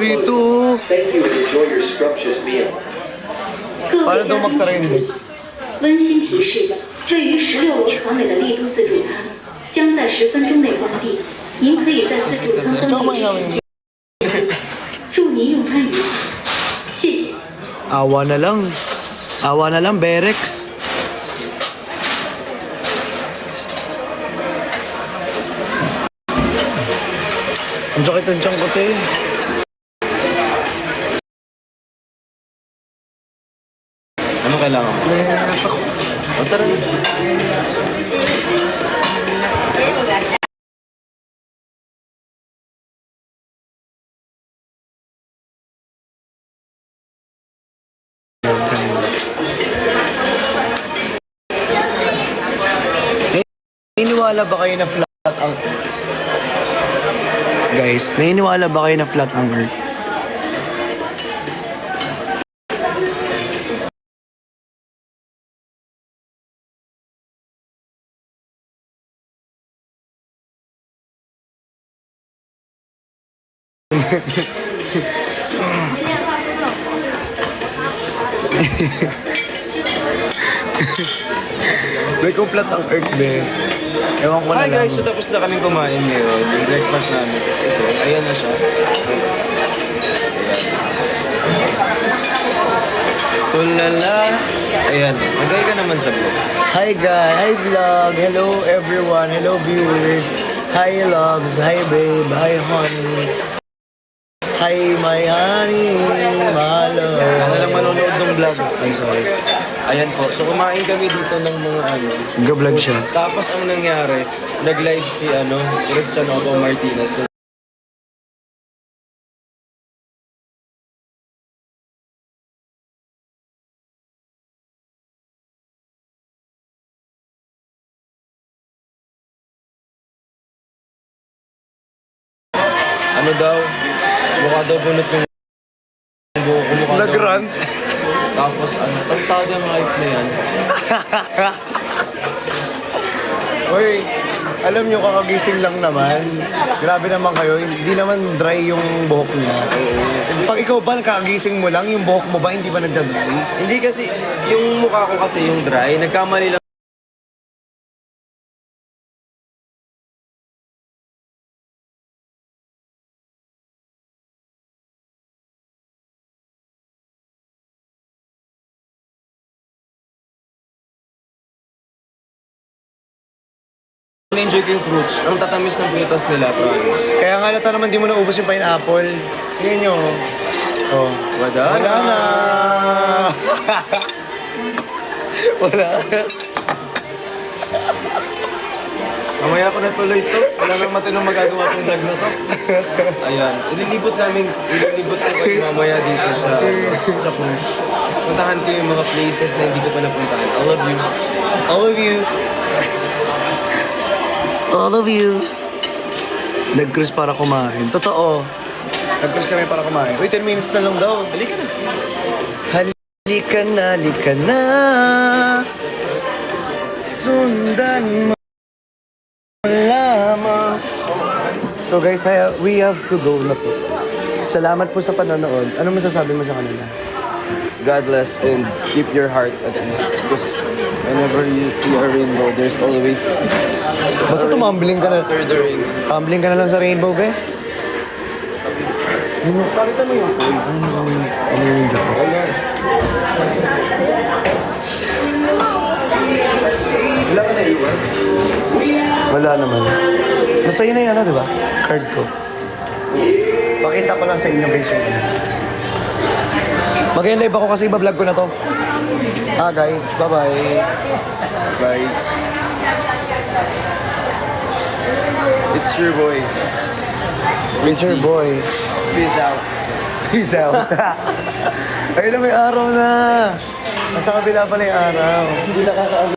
dito. Thank you and enjoy your scrumptious meal. Paano daw magsara yung deck? 温馨提示：位于16楼床尾的丽都自助餐将在10分钟内关闭，您可以在自助餐登记之前。祝您用餐愉快，谢谢。 Awa na lang. Awa na lang, Berex. Ang sakit ang tiyan ko, te. Ano kailangan mo? O tara. Naniniwala ba kayo na flat ang... Guys, naniniwala ba kayo na flat ang Earth? May kung flat ang Earth, be. Ewan ko na Hi lang. guys, so tapos na kaming kumain ngayon. Yung breakfast namin is ito. Ayan na siya. Ayan. Tulala. Ayan. Magay ka naman sa vlog. Hi guys, hi vlog, hello everyone, hello viewers, hi loves, hi babe, hi honey, hi my honey, mahalo. Ano lang manonood ng vlog? I'm sorry. Ayan po. So kumain kami dito ng mga ano. Nag-vlog siya. Tapos ang nangyari, nag-live si Christian Otto Martinez. Ano daw? Mukha daw bunot yung buhok ko. Mukha daw. Nag-rant. Tapos tantado yung hype na yan. Uy, alam nyo, kakagising lang naman. Grabe naman kayo, hindi naman dry yung buhok niya. Pag ikaw ba, kakagising mo lang, yung buhok mo ba hindi ba nagda-dry? Hindi kasi, yung mukha ko kasi yung dry, nagkamali lang. Na-enjoy ko yung fruits. Ang tatamis ng prutas nila, promise. Kaya nga lata naman di mo naubos yung pineapple. Yan nyo. Oh. Wala Wala na. Wala na. Mamaya ko na tuloy to. Wala nang matinong magagawa itong vlog na to. Ayan. Ililibot ko kayo mamaya dito sa cruise. Puntahan ko yung mga places na hindi ko pa napuntahan. I love you. All of you. All of you. Nag-cruise para kumain. Totoo. Nag-cruise kami para kumain. Uy, 10 minutes na lang daw. Halika na. Halika na, halika na. Sundan mo lamang. So guys, we have to go na po. Salamat po sa panonood. Ano masasabi mo sa kanila? God bless and keep your heart at ease. Because whenever you see a rainbow, there's always Basta tumambling ka na. after the rain. Tumbling ka na lang sa rainbow, be. Pakita mo yung pool. Ano yung joke? Wala ka naiwan? Wala naman. Nasa yun na yung ano, di ba? Card ko. Pakita ko lang sa inyo guys yung ano. Mag-live ako kasi iba-vlog ko na to. Guys, bye-bye. Bye. It's your boy. It's your boy. Peace out. Peace out. Ayun na, may araw na. Nasa kabila pala yung araw. Hindi nakakaano